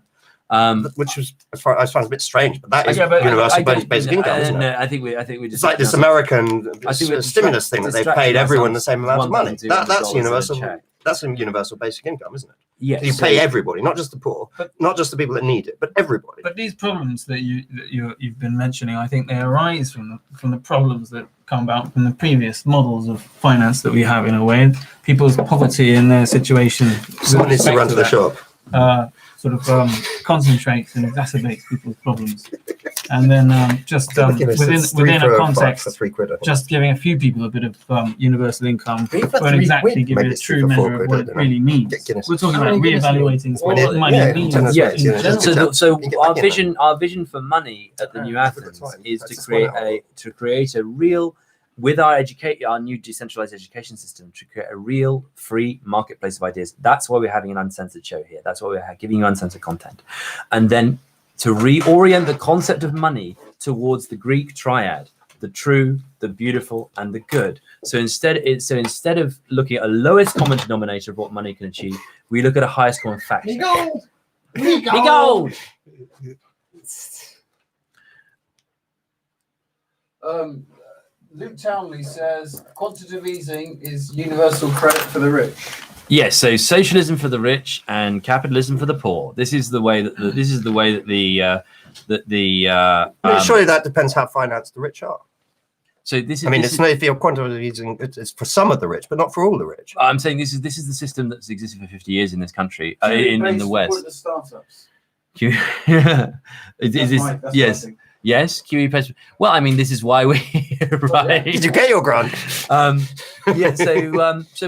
Which was, as far as a bit strange, but that is universal basic income, isn't it? No, I think we just. It's like this American stimulus thing that they paid everyone the same amount of money. That's universal. That's a universal basic income, isn't it? Yes. You pay everybody, not just the poor, not just the people that need it, but everybody. But these problems that you've been mentioning, I think they arise from the problems that come about from the previous models of finance that we have, in a way. People's poverty and their situation. Someone needs to run to the shop. Concentrates and exacerbates people's problems, and then within a context, just giving a few people a bit of universal income won't exactly give you a true measure of what it really means. We're talking about reevaluating what money means. Yes. So our vision for money at the New Athens is to create a real, with our new decentralized education system, to create a real free marketplace of ideas. That's why we're having an uncensored show here. That's why we're giving you uncensored content. And then to reorient the concept of money towards the Greek triad, the true, the beautiful, and the good. So instead of looking at a lowest common denominator of what money can achieve, we look at a highest common factor. Be gold! Luke Townley says quantitative easing is universal credit for the rich. Yes, so socialism for the rich and capitalism for the poor. This is the way that surely that depends how financed the rich are. So this is. It's not if you're quantitative easing. It's for some of the rich, but not for all the rich. I'm saying this is the system that's existed for 50 years in this country, in the West. The startups. Yes. Yes, QE pays. Well, this is why we're here, right? Did you get your grant? So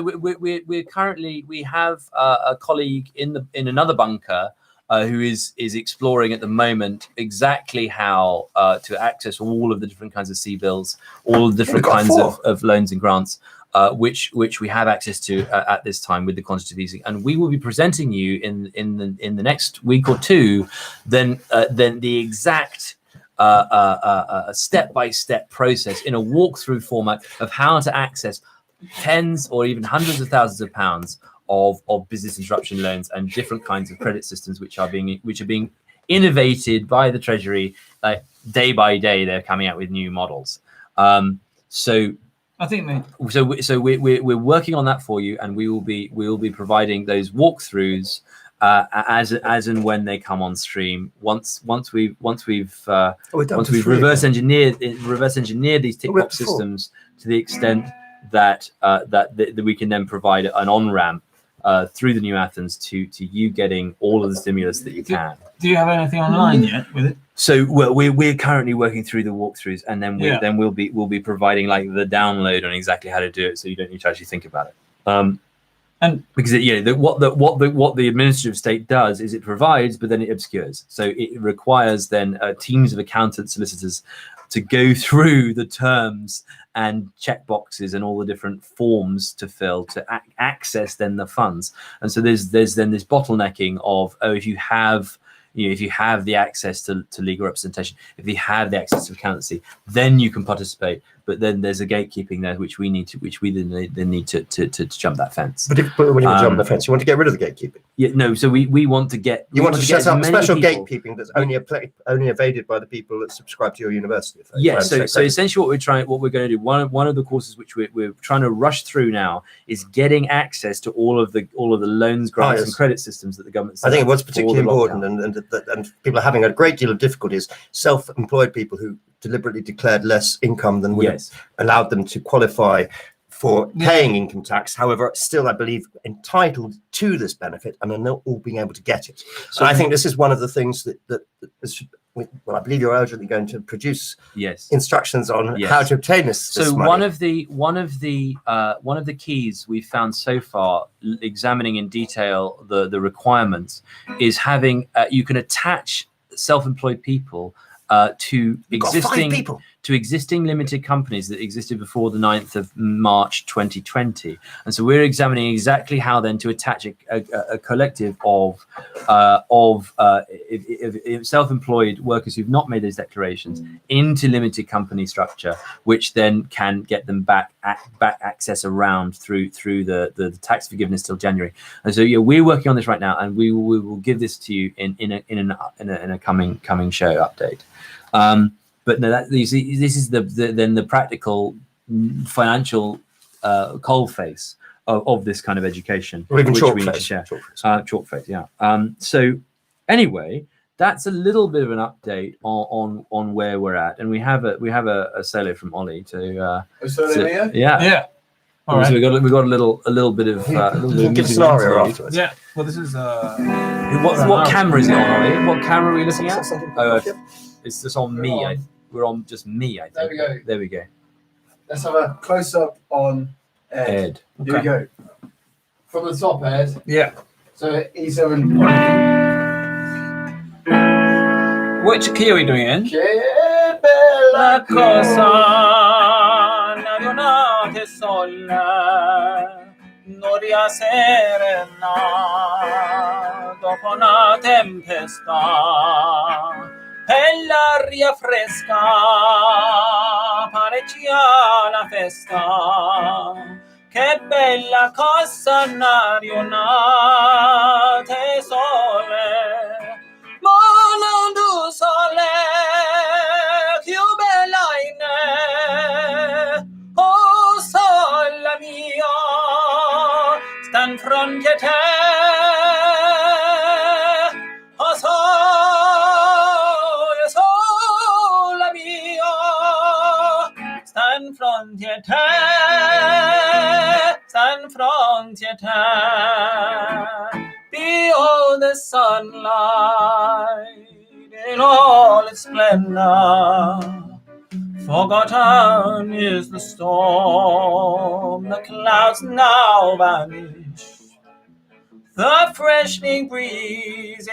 we're currently, we have a colleague in another bunker who is exploring at the moment exactly how to access all of the different kinds of C-bills, all the different kinds of loans and grants, which we have access to at this time with the quantitative easing, and we will be presenting you in the next week or two, then the exact a step-by-step process in a walkthrough format of how to access tens or even hundreds of thousands of pounds of business interruption loans and different kinds of credit systems which are being innovated by the Treasury. Day by day they're coming out with new models. So I think we're working on that for you, and we will be providing those walkthroughs as and when they come on stream. Once we've reverse engineered these tick box systems to the extent that we can then provide an on-ramp through the New Athens to you getting all of the stimulus that you can. Do you have anything online yet with it? So we're currently working through the walkthroughs, and then we'll be providing like the download on exactly how to do it, so you don't need to actually think about it. And because what the administrative state does is it provides, but then it obscures. So it requires then teams of accountants, solicitors, to go through the terms and check boxes and all the different forms to fill to access then the funds. And so there's then this bottlenecking of if you have the access to legal representation, if you have the access to accountancy, then you can participate. But then there's a gatekeeping there, which we then need to jump that fence. But when you jump the fence, you want to get rid of the gatekeeping. Yeah, no. So we want to get. You want to set up special gatekeeping that's only evaded by the people that subscribe to your university. Yes. So essentially, what we're going to do, one of the courses which we're trying to rush through now is getting access to all of the loans, grants, and credit systems that the government. I think what's particularly important, and people are having a great deal of difficulties, self-employed people who deliberately declared less income than would have allowed them to qualify for paying income tax. However, still, I believe, entitled to this benefit and are not all being able to get it. So I think this is one of the things that I believe you're urgently going to produce instructions on how to obtain this. So money. one of the keys we've found so far, examining in detail the requirements, is having you can attach self-employed people to to existing limited companies that existed before the 9th of March 2020. And so we're examining exactly how then to attach a collective of self-employed workers who've not made those declarations into limited company structure, which then can get them back access around through the tax forgiveness till January. And so we're working on this right now, and we will give this to you in a coming show update. But no, this is then the practical financial coal face of this kind of education, or even chalk face, yeah. So anyway, that's a little bit of an update on where we're at, and we have a solo from Ollie to. Yeah. All right. So we got a little bit of give a scenario afterwards. Yeah. Well, this is what camera is it on, Ollie? What camera are we looking at? It's just on me. We're on just me, I think. There we go. Let's have a close up on Ed. Here we go. From the top, Ed. Yeah. So E7. Which key are we doing in? Che bella cosa Narionate sol Noria serena dopo una tempesta e l'aria fresca parecchia la festa. Che bella cosa Narionate sole ma non tu sole più bella in oh sole mia sta in fronte a te oh sole mia sta in fronte a te sta in fronte a te. Behold the sunlight in all its splendor. Forgotten is the storm, the clouds now vanish. The freshening breezes,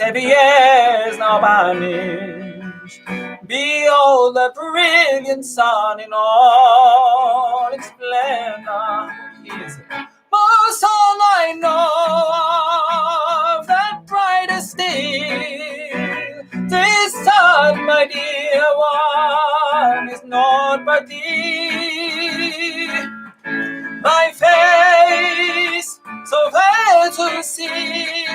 heavy airs now banish. Behold the brilliant sun in all its splendor. Is it? Most all I know of that brightest day, this sun, my dear one, is not but thee. Thy face, so fair to see,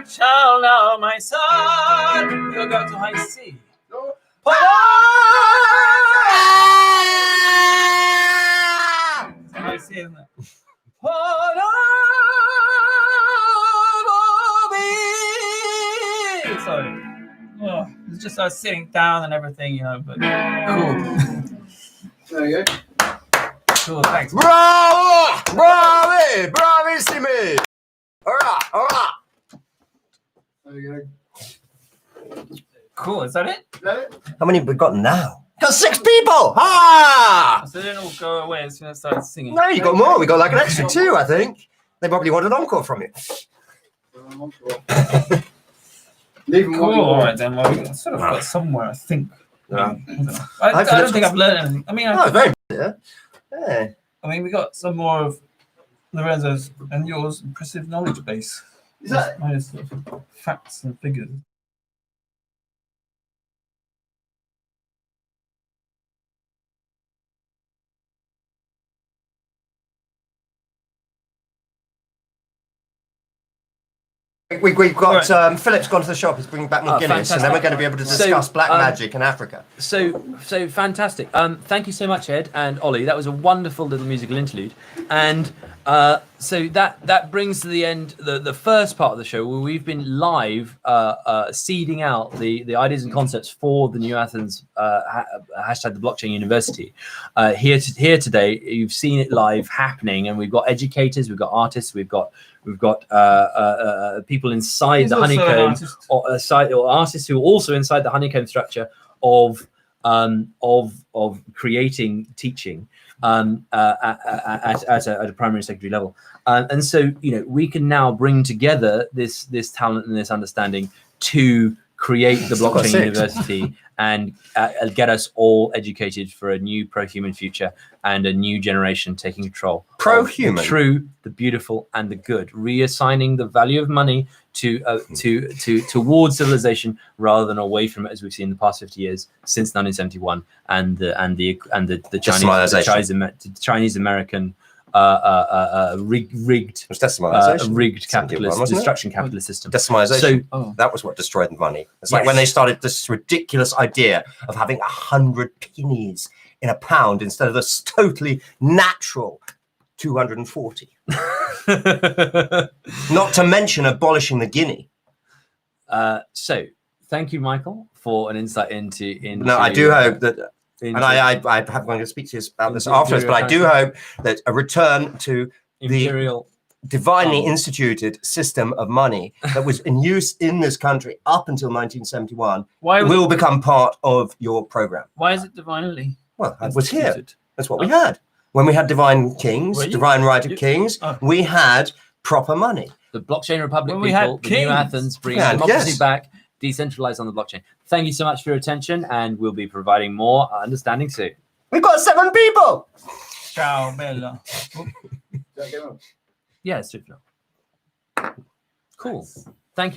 shall now, my son, you'll go to high sea. High sea, isn't it? Sorry. Oh, it's just us sitting down and everything, but cool. There you go. Cool, thanks. Bravo! Bravi! Bravissimi! Hurrah! There you go. Cool, is that it? Is that it? How many have we got now? Got 6 people! Ah! So they didn't all go away as soon as I started singing. No, you got more. We got like an extra 2, I think. They probably want an encore from you. Leave them cool. All right, then. Well, we sort of got somewhere, I think. Yeah. I don't think I've learned anything. I mean, yeah. I mean, we got some more of Lorenzo's and yours impressive knowledge base. Is that mine is sort of facts and figures? We've got Philip's gone to the shop. He's bringing back more Guinness, and then we're going to be able to discuss black magic in Africa. So fantastic. Thank you so much, Ed and Ollie. That was a wonderful little musical interlude, and so that brings to the end the first part of the show where we've been live seeding out the ideas and concepts for the New Athens hashtag the Blockchain University. Here today, you've seen it live happening, and we've got educators, we've got artists, we've got people inside the honeycomb, or artists who are also inside the honeycomb structure of creating teaching at a primary and secondary level, and so we can now bring together this talent and this understanding to create the blockchain university and get us all educated for a new pro-human future and a new generation taking control. Pro-human, the true, the beautiful, and the good, reassigning the value of money towards civilization rather than away from it, as we've seen in the past 50 years since 1971 and the Chinese American rigged capitalist destruction capitalist system. Decimalization. That was what destroyed the money. It's like when they started this ridiculous idea of having 100 pennies in a pound instead of this totally natural 240. Not to mention abolishing the guinea. So thank you, Michael, for an insight into. No, I do hope that. And I'm going to speak to you about this afterwards, but I do hope that a return to the divinely instituted system of money that was in use in this country up until 1971 will become part of your program. Why is it divinely? Well, it was here. That's what we had. When we had divine kings, divine right of kings, we had proper money. The Blockchain Republic people, the New Athens, bringing democracy back, decentralized on the blockchain. Thank you so much for your attention, and we'll be providing more understanding soon. We've got 7 people. Ciao, Bella. Yeah, it's super. Cool.